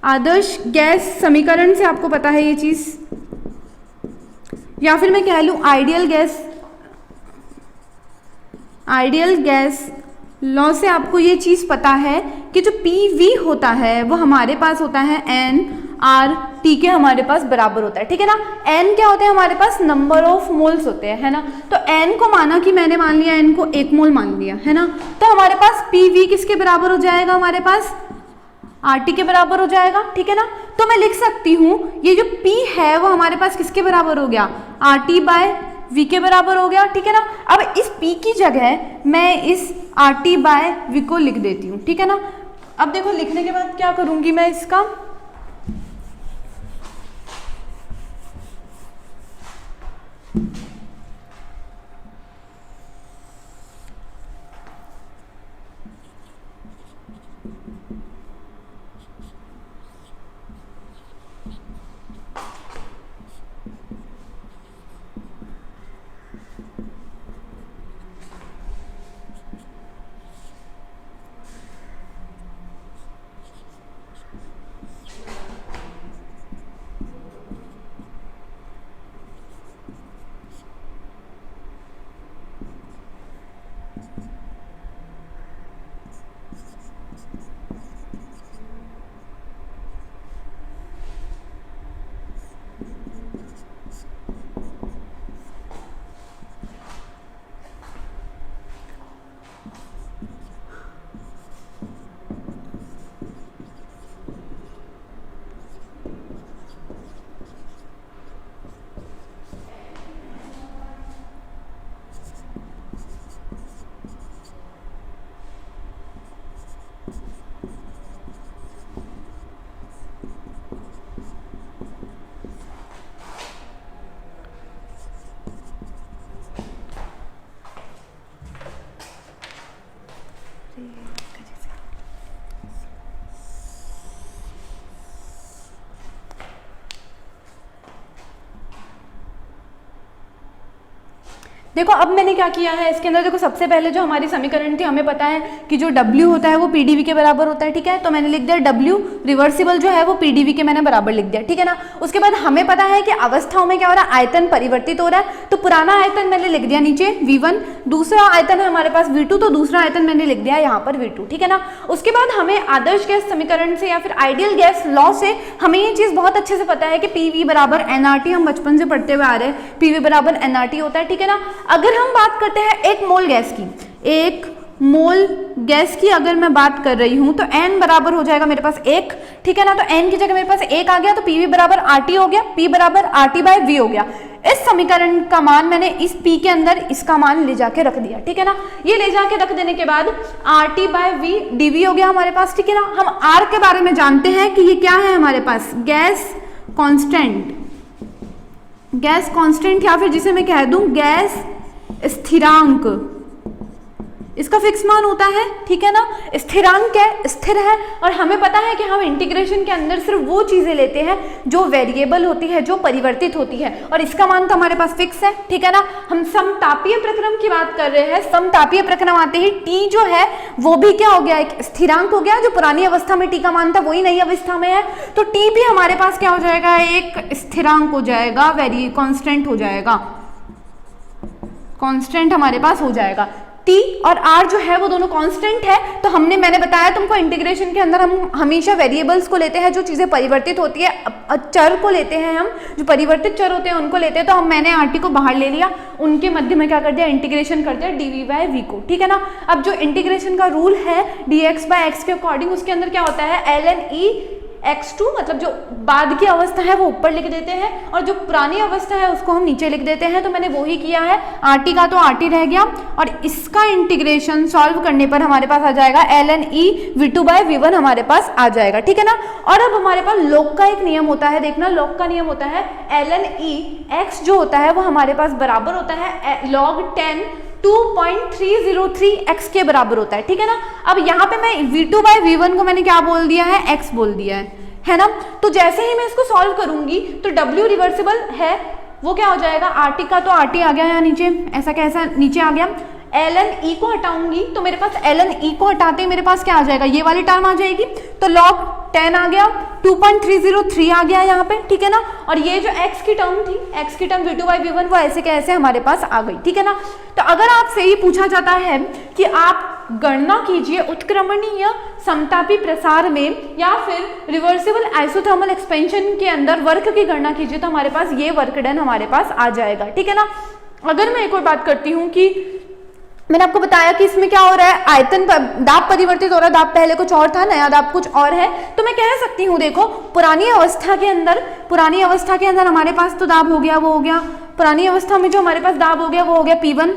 आदर्श गैस समीकरण से आपको पता है ये चीज, या फिर मैं कह लूं आइडियल गैस लॉ से आपको ये चीज पता है कि जो PV होता है वो हमारे पास होता है nRT के हमारे पास बराबर होता है, ठीक है ना। N क्या होते हैं हमारे पास, नंबर ऑफ मोल्स होते हैं, है ना। तो N को माना कि मैंने मान लिया N को 1 मोल मान लिया, है ना। तो हमारे पास PV किसके बराबर हो जाएगा, हमारे पास RT के बराबर हो जाएगा, ठीक है ना। तो मैं लिख सकती हूँ ये जो P है वो हमारे पास किसके बराबर हो गया, RT बाय V के बराबर हो गया, ठीक है ना। अब इस P की जगह मैं इस RT बाय V को लिख देती हूँ, ठीक है ना। अब देखो लिखने के बाद क्या करूंगी मैं इसका, देखो अब मैंने क्या किया है इसके अंदर, देखो सबसे पहले जो हमारी समीकरण थी, हमें पता है कि जो W होता है वो PdV के बराबर होता है, ठीक है। तो मैंने लिख दिया W, रिवर्सिबल जो है वो PdV के मैंने बराबर लिख दिया, ठीक है ना। उसके बाद हमें पता है कि अवस्थाओं में क्या हो रहा है, आयतन परिवर्तित हो रहा है। तो पुराना आयतन मैंने लिख दिया नीचे V1, दूसरा आयतन है हमारे पास V2, तो दूसरा आयतन मैंने लिख दिया यहाँ पर V2, ठीक है ना। उसके बाद हमें आदर्श गैस समीकरण से या फिर आइडियल गैस लॉ से हमें ये चीज बहुत अच्छे से पता है कि PV बराबर nRT, हम बचपन से पढ़ते हुए आ रहे हैं, PV बराबर nRT होता है, ठीक है ना। अगर हम बात करते हैं एक मोल गैस की, एक मोल गैस की अगर मैं बात कर रही हूं तो n बराबर हो जाएगा मेरे पास 1, ठीक है ना। तो n की जगह मेरे पास 1 आ गया, तो PV बराबर RT हो गया, P बराबर RT बाय V हो गया। इस समीकरण का मान मैंने इस P के अंदर इसका मान ले जाके रख दिया, ठीक है ना। ये ले जाके रख देने के बाद RT बाय V dV हो गया हमारे पास, ठीक है ना। हम R के बारे में जानते हैं कि ये क्या है हमारे पास, गैस कांस्टेंट, गैस कांस्टेंट या फिर जिसे मैं कह दूं गैस स्थिरांक, इसका फिक्स मान होता है, ठीक है ना। स्थिरांक है, स्थिर है, और हमें पता है कि हम इंटीग्रेशन के अंदर सिर्फ वो चीजें लेते हैं जो वेरिएबल होती है, जो परिवर्तित होती है, और इसका मान तो हमारे पास फिक्स है, ठीक है ना। हम समतापीय प्रक्रम की बात कर रहे हैं, समतापीय प्रक्रम आते ही T जो है वो भी क्या हो गया, एक स्थिरांक हो गया। जो पुरानी अवस्था में T का मान था वही नई अवस्था में है, तो T भी हमारे पास क्या हो जाएगा, एक स्थिरांक हो जाएगा, वेरी कांस्टेंट हो जाएगा, कांस्टेंट हमारे पास हो जाएगा। T और R जो है वो दोनों कांस्टेंट है। तो मैंने बताया तुमको इंटीग्रेशन के अंदर हम हमेशा वेरिएबल्स को लेते हैं, जो चीजें परिवर्तित होती है, चर को लेते हैं, हम जो परिवर्तित चर होते हैं उनको लेते हैं। तो मैंने RT को बाहर ले लिया, उनके मध्य में क्या कर दिया, इंटीग्रेशन कर दिया dV बाय V को, ठीक है ना। अब जो इंटीग्रेशन का रूल है dx बाय x के अकॉर्डिंग, उसके अंदर क्या होता है, ln e x2, मतलब जो बाद की अवस्था है वो ऊपर लिख देते हैं और जो पुरानी अवस्था है उसको हम नीचे लिख देते हैं। तो मैंने वही किया है, RT का तो RT रह गया, और इसका इंटीग्रेशन सॉल्व करने पर हमारे पास आ जाएगा ln e v2 bye v1 हमारे पास आ जाएगा, ठीक है ना। और अब हमारे पास लॉग का एक नियम होता है, देखना लॉग का नियम होता है ln e x जो होता है वो हमारे पास बराबर होता है log 10 2.303 x के बराबर होता है, ठीक है ना। अब यहाँ पे मैं v2 बाय v1 को मैंने क्या बोल दिया है, x बोल दिया है ना। तो जैसे ही मैं इसको सॉल्व करूंगी तो w रिवर्सिबल है, वो क्या हो जाएगा, RT का तो RT आ गया यहाँ नीचे, ऐसा कैसा नीचे आ गया। ln e को हटाऊंगी तो मेरे पास ln e को हटाते ही मेरे पास क्या आ जाएगा, ये वाली टर्म आ जाएगी, तो log 10 आ गया, 2.303 आ गया यहाँ पे, ठीक है ना। और ये जो x की टर्म थी, x की टर्म v2 बाई v1 वो ऐसे कैसे हमारे पास आ गई, ठीक है ना। तो अगर आपसे ये पूछा जाता है कि आप गणना कीजिए उत्क्रमणीय समतापी प्रसार में या फिर रिवर्सिबल आइसोथर्मल एक्सपेंशन के अंदर वर्क की गणना कीजिए, तो हमारे पास ये वर्क डन हमारे पास आ जाएगा, ठीक है ना। अगर मैं एक और बात करती हूँ कि मैंने आपको बताया कि इसमें क्या हो रहा है, आयतन दाब परिवर्तित हो रहा है, दाब पहले कुछ और था, नया दाब कुछ और है। तो मैं कह सकती हूँ, देखो पुरानी अवस्था के अंदर हमारे पास तो दाब हो गया, वो हो गया, पुरानी अवस्था में जो हमारे पास दाब हो गया वो हो गया P1,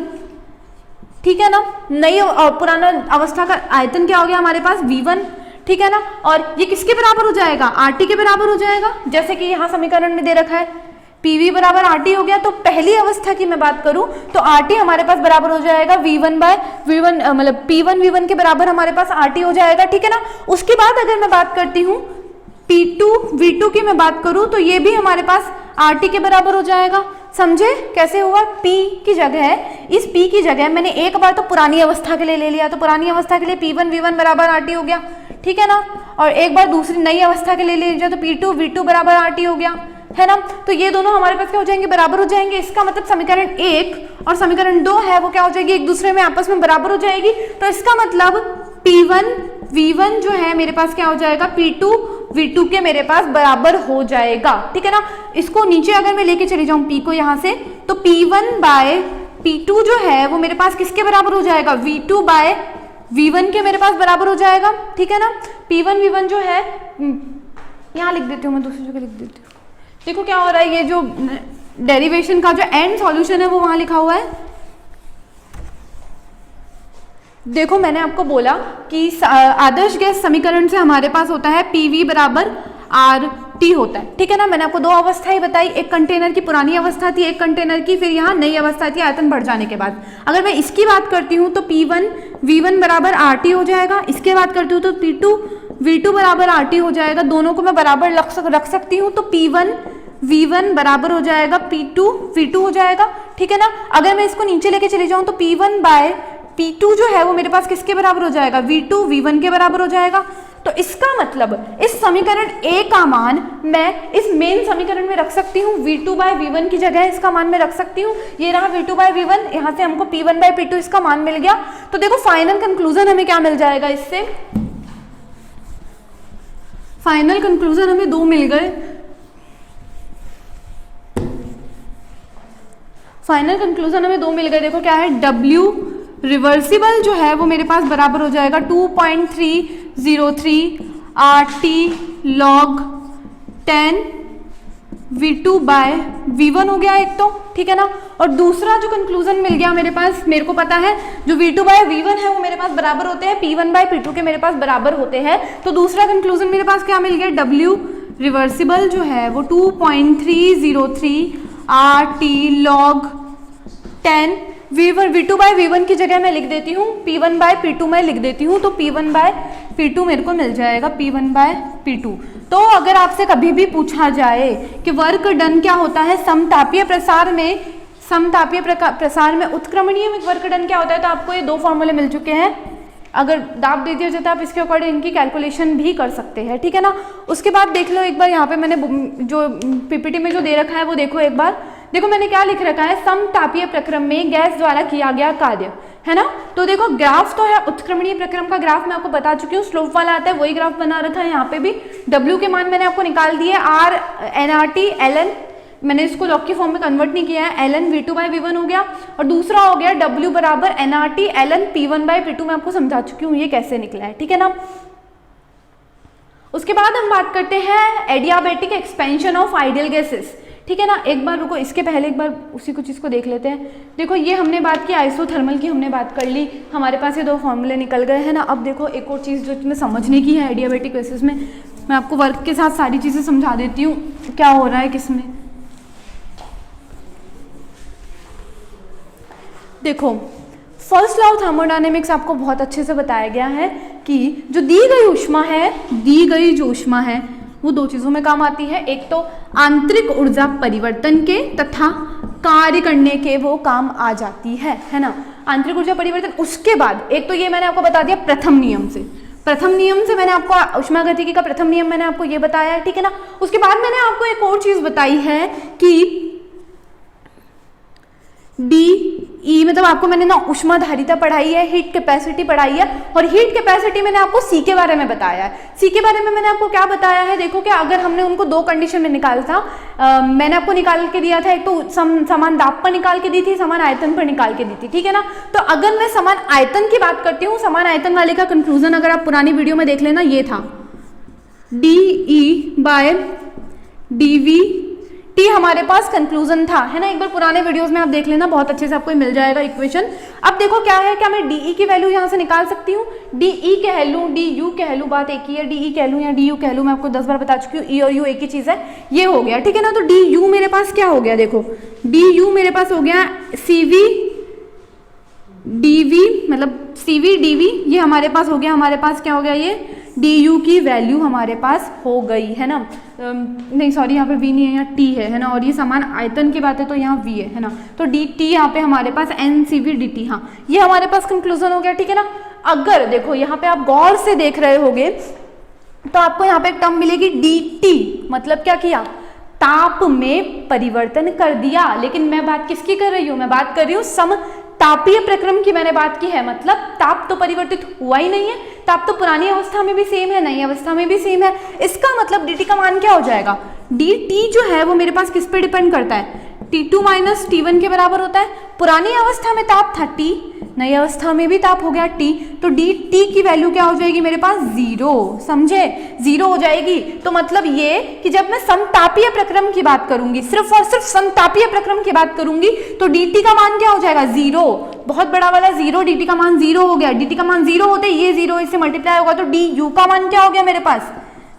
ठीक है ना। नई पुराना अवस्था का आयतन क्या हो गया हमारे पास, V1, ठीक है ना। और ये किसके बराबर हो जाएगा, RT के बराबर हो जाएगा, जैसे कि यहाँ समीकरण में दे रखा है PV बराबर RT हो गया। तो पहली अवस्था की मैं बात करूं तो RT हमारे पास बराबर हो जाएगा V1 बाय V1, मतलब P1 V1 के बराबर हमारे पास RT हो जाएगा, ठीक है ना। उसके बाद अगर मैं बात करती हूँ P2 V2 की मैं बात करूं तो ये भी हमारे पास RT के बराबर हो जाएगा। समझे कैसे हुआ, P की जगह, इस P की जगह मैंने एक बार तो पुरानी अवस्था के लिए ले लिया, तो पुरानी अवस्था के लिए P1 V1 बराबर RT हो गया, ठीक है ना। और एक बार दूसरी नई अवस्था के लिए ले लिया तो P2 V2 बराबर RT हो गया, है ना। तो ये दोनों हमारे पास क्या हो जाएंगे, बराबर हो जाएंगे। इसका मतलब समीकरण 1 और समीकरण 2 है वो क्या हो जाएगी, एक दूसरे में आपस में बराबर हो जाएगी। तो इसका मतलब P1 V1 जो है मेरे पास क्या हो जाएगा, P2 V2 के मेरे पास बराबर हो जाएगा, ठीक है ना। इसको नीचे अगर मैं लेके चली जाऊं P को यहाँ से, तो P1 बाय P2 जो है वो मेरे पास किसके बराबर हो जाएगा, V2 बाय V1 के मेरे पास बराबर हो जाएगा, ठीक है ना। P1 V1 जो है, यहाँ लिख देती हूँ मैं, दूसरी जगह लिख देती हूँ। देखो क्या हो रहा है, ये जो डेरिवेशन का जो एंड सॉल्यूशन है वो वहां लिखा हुआ है। देखो मैंने आपको बोला कि आदर्श गैस समीकरण से हमारे पास होता है PV बराबर RT टी होता है, ठीक है ना। मैंने आपको दो अवस्थाएं बताई, एक कंटेनर की पुरानी अवस्था थी, एक कंटेनर की फिर यहाँ नई अवस्था थी आयतन बढ़ जाने के बाद। अगर मैं इसकी बात करती हूँ तो P1 V1 बराबर RT हो जाएगा, इसके बात करती हूँ तो P2 V2 बराबर RT हो जाएगा। दोनों को मैं बराबर रख सकती हूँ तो P1 V1 बराबर हो जाएगा P2 V2 हो जाएगा, ठीक है ना। अगर मैं इसको नीचे लेके चली जाऊँ तो P1 बाय P2 जो है वो मेरे पास किसके बराबर हो जाएगा, V2 V1 के बराबर हो जाएगा। तो इसका मतलब इस समीकरण A का मान मैं इस मेन समीकरण में रख सकती हूँ, V2 बाय V1 की जगह इसका मान मैं रख सकती हूँ। ये रहा V2 बाय V1, यहाँ से हमको P1 बाय P2 इसका मान मिल गया। तो देखो फाइनल कंक्लूजन हमें क्या मिल जाएगा, इससे फाइनल कंक्लूजन हमें दो मिल गए। फाइनल कंक्लूजन हमें दो मिल गए। देखो क्या है, W रिवर्सिबल जो है वो मेरे पास बराबर हो जाएगा 2.303 RT log 10 V2 bye V1 हो गया एक तो, ठीक है ना। और दूसरा जो कंक्लूजन मिल गया मेरे पास, मेरे को पता है जो V2 बाय V1 है वो मेरे पास बराबर होते हैं P1 बाय P2 के मेरे पास बराबर होते हैं। तो दूसरा कंक्लूजन मेरे पास क्या मिल गया, W रिवर्सिबल जो है वो 2.303 RT log 10 V2 bye V1 की जगह मैं लिख देती हूँ P1 बाय P2 मैं लिख देती हूँ। तो P1 बाय P2 मेरे को मिल जाएगा P1 बाय P2। तो अगर आपसे कभी भी पूछा जाए कि वर्क डन क्या होता है समतापीय प्रसार में उत्क्रमणीय वर्क डन क्या होता है, तो आपको ये दो फॉर्मूले मिल चुके हैं। अगर दाब दे दिया जाता है आप इसके अकॉर्डिंग इनकी कैलकुलेशन भी कर सकते हैं, ठीक है ना। उसके बाद देख लो एक बार, यहाँ पे मैंने जो पीपीटी में जो दे रखा है वो देखो एक बार। देखो मैंने क्या लिख रखा है, समतापीय प्रक्रम में गैस द्वारा किया गया कार्य, है ना। तो देखो ग्राफ तो है उत्क्रमणीय प्रक्रम का, ग्राफ मैं आपको बता चुकी हूँ, स्लोप वाला आता है वही ग्राफ बना रखा है। यहाँ पे भी W के मान मैंने आपको निकाल दिए, R nRT ln, मैंने इसको लॉग की फॉर्म में कन्वर्ट नहीं किया है, ln V2 बाय V1 हो गया। और दूसरा हो गया W बराबर nRT ln P1 bye P2, मैं आपको समझा चुकी हूँ ये कैसे निकला है, ठीक है ना। उसके बाद हम बात करते हैं adiabatic expansion of ideal gases, ठीक है ना। एक बार रुको, इसके पहले एक बार उसी कुछ इसको देख लेते हैं। देखो ये हमने बात की आइसोथर्मल की, हमने बात कर ली, हमारे पास ये दो फॉर्मूले निकल गए हैं ना। अब देखो एक और चीज़ जो इसमें समझने की है एडियाबैटिक गैसेस में, मैं आपको वर्क के साथ सारी चीज़ें समझा देती हूँ क्या हो रहा है किसमें। देखो फर्स्ट लॉ ऑफ थर्मोडायनेमिक्स आपको बहुत अच्छे से बताया गया है कि जो दी गई जो ऊष्मा है वो दो चीज़ों में काम आती है, एक तो आंतरिक ऊर्जा परिवर्तन के तथा कार्य करने के वो काम आ जाती है ना, आंतरिक ऊर्जा परिवर्तन। उसके बाद एक तो ये मैंने आपको बता दिया प्रथम नियम से मैंने आपको ऊष्मागतिकी का प्रथम नियम मैंने आपको ये बताया है, ठीक है ना। उसके बाद मैंने आपको एक और चीज़ बताई है कि DE मतलब आपको मैंने ना ऊष्माधारिता पढ़ाई है, हीट कैपेसिटी पढ़ाई है, और हीट कैपेसिटी मैंने आपको C के बारे में बताया है। C के बारे में मैंने आपको क्या बताया है, देखो कि अगर हमने उनको दो कंडीशन में निकाला था, मैंने आपको निकाल के दिया था, एक तो समान दाब पर निकाल के दी थी, समान आयतन पर निकाल के दी थी, ठीक है ना। तो अगर मैं समान आयतन की बात करती हूँ, समान आयतन वाले का कंक्लूजन अगर आप पुरानी वीडियो में देख लेना, ये था DE बाय DV T हमारे पास कंक्लूजन था, है ना। एक बार पुराने वीडियोस में आप देख लेना, बहुत अच्छे से आपको मिल जाएगा इक्वेशन। अब देखो क्या है, क्या मैं DE की वैल्यू यहाँ से निकाल सकती हूँ, DE कह लूँ, DU कह लूँ, बात एक ही है, DE कह लूँ या DU कह लूँ, मैं आपको 10 बार बता चुकी हूँ, E और U एक ही चीज़ है, ये हो गया, ठीक है ना। तो DU मेरे पास क्या हो गया, देखो DU मेरे पास हो गया CV DV, मतलब CV DV, ये हमारे पास हो गया, हमारे पास क्या हो गया, ये DU की वैल्यू हमारे पास हो गई, है ना। नहीं सॉरी, यहाँ पे V नहीं है, यहाँ T है ना। और ये समान आयतन की बात है तो यहाँ V है ना। तो DT यहाँ पे हमारे पास NCV DT, हाँ ये हमारे पास कंक्लूजन हो गया, ठीक है ना। अगर देखो यहाँ पे आप गौर से देख रहे होगे तो आपको यहाँ पे एक टर्म मिलेगी DT, मतलब क्या किया, ताप में परिवर्तन कर दिया। लेकिन मैं बात किसकी कर रही हूँ, मैं बात कर रही हूँ समतापीय प्रक्रम की मैंने बात की है, मतलब ताप तो परिवर्तित हुआ ही नहीं है, ताप तो पुरानी अवस्था में भी सेम है, नई अवस्था में भी सेम है। इसका मतलब dt का मान क्या हो जाएगा, dt जो है वो मेरे पास किस पे डिपेंड करता है, T2 माइनस T1 के बराबर होता है। पुरानी अवस्था में ताप था T, नई अवस्था में भी ताप हो गया T, तो dt की वैल्यू क्या हो जाएगी मेरे पास, 0, समझे, 0 हो जाएगी। तो मतलब ये कि जब मैं समतापीय प्रक्रम की बात करूंगी, सिर्फ और सिर्फ समतापीय प्रक्रम की बात करूंगी, तो dt का मान क्या हो जाएगा, 0, बहुत बड़ा वाला 0, dt का मान 0 हो गया। dt का मान 0 होते ये 0 इससे मल्टीप्लाई होगा, तो du का मान क्या हो गया मेरे पास,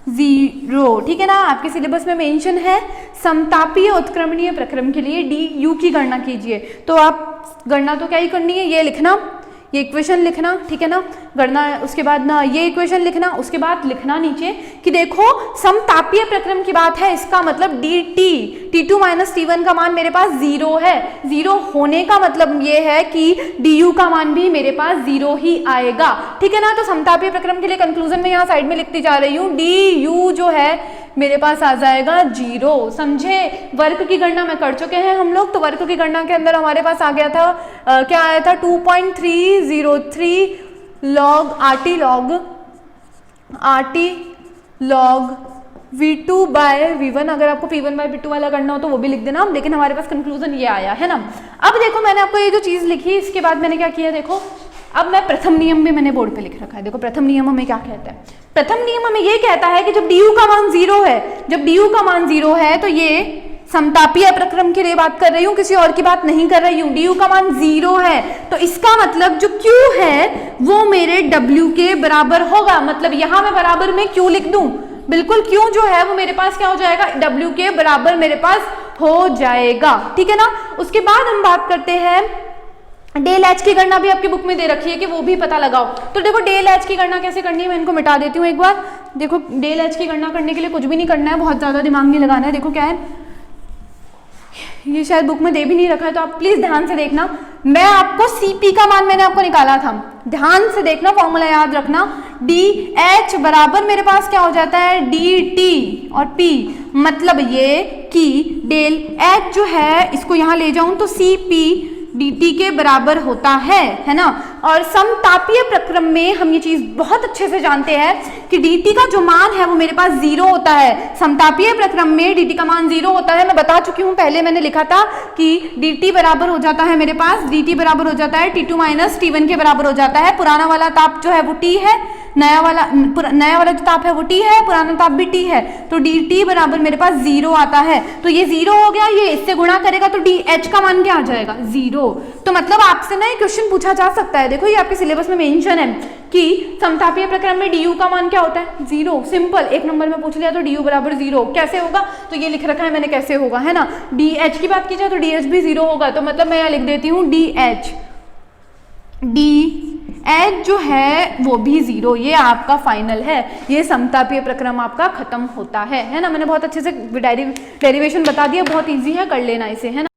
0, ठीक है ना। आपके सिलेबस में मेंशन है समतापीय उत्क्रमणीय प्रक्रम के लिए डी यू की गणना कीजिए। तो आप गणना तो क्या ही करनी है, ये लिखना, ये इक्वेशन लिखना, ठीक है ना, गणना, उसके बाद ना ये इक्वेशन लिखना, उसके बाद लिखना नीचे कि देखो समतापीय प्रक्रम की बात है, इसका मतलब dt t2 माइनस t1 का मान मेरे पास 0 है। 0 होने का मतलब ये है कि du का मान भी मेरे पास 0 ही आएगा, ठीक है ना। तो समतापीय प्रक्रम के लिए कंक्लूजन में यहाँ साइड में लिखती जा रही हूँ, du जो है मेरे पास आ जाएगा 0, समझे। वर्क की गणना में कर चुके हैं हम लोग, तो वर्क की गणना के अंदर हमारे पास आ गया था क्या आया था 2.303 log RT log V2 bye V1। अगर आपको P1 बाय P2 वाला करना हो तो वो भी लिख देना, लेकिन हमारे पास कंक्लूजन ये आया है ना। अब देखो मैंने आपको ये जो चीज लिखी, इसके बाद मैंने क्या किया, देखो अब मैं प्रथम नियम भी मैंने बोर्ड पे लिख रखा है। देखो प्रथम नियम हमें क्या कहता है, प्रथम नियम हमें ये कहता है कि जब du का मान 0 है, जब du का मान 0 है तो ये समतापीय प्रक्रम के लिए बात कर रही हूँ, किसी और की बात नहीं कर रही हूँ। du का मान 0 है तो इसका मतलब जो q है वो मेरे w के बराबर होगा। मतलब यहां मैं बराबर में q लिख दूं, बिल्कुल q जो है वो मेरे पास क्या हो जाएगा, w के बराबर मेरे पास हो जाएगा, ठीक है ना। उसके बाद हम बात करते हैं डेल एच की गणना भी आपकी बुक में दे रखी है कि वो भी पता लगाओ। तो देखो डेल एच की गणना कैसे करनी है, मैं इनको मिटा देती हूँ एक बार। देखो डेल एच की गणना करने के लिए कुछ भी नहीं करना है, बहुत ज्यादा दिमाग नहीं लगाना है। देखो क्या है, ये शायद बुक में दे भी नहीं रखा है, तो आप प्लीज ध्यान से देखना। मैं आपको सीपी का मान मैंने आपको निकाला था, ध्यान से देखना, फॉर्मूला याद रखना। डी एच बराबर मेरे पास क्या हो जाता है, डी टी और पी, मतलब ये कि डेल एच जो है इसको यहां ले जाऊं तो सी पी dt के बराबर होता है ना। और समतापीय प्रक्रम में हम ये चीज बहुत अच्छे से जानते हैं कि dt का जो मान है वो मेरे पास 0 होता है। समतापीय प्रक्रम में dt का मान 0 होता है, मैं बता चुकी हूँ, पहले मैंने लिखा था कि dt बराबर हो जाता है मेरे पास, dt बराबर हो जाता है t2 माइनस t1 के बराबर हो जाता है। पुराना वाला ताप जो है वो t है, नया वाला जो ताप है वो t है, पुराना ताप भी t है, तो dt बराबर मेरे पास 0 आता है। तो ये 0 हो गया, ये इससे गुणा करेगा तो dh का मान क्या आ जाएगा, 0। तो मतलब आपसे ना ये क्वेश्चन पूछा जा सकता है। देखो ये आपके सिलेबस में मेंशन है कि समतापीय प्रक्रम में du का मान क्या होता है, 0। सिंपल, एक नंबर में पूछ लिया तो du बराबर 0 कैसे होगा, तो ये लिख रखा है मैंने कैसे होगा, है ना। dh की बात की जाए तो dh भी 0 होगा, तो मतलब मैं यहाँ लिख देती हूँ dh जो है वो भी 0। ये आपका फाइनल है, ये समतापीय प्रक्रम आपका खत्म होता है ना। मैंने बहुत अच्छे से डेरिवेशन बता दिया, बहुत इजी है, कर लेना इसे, है ना।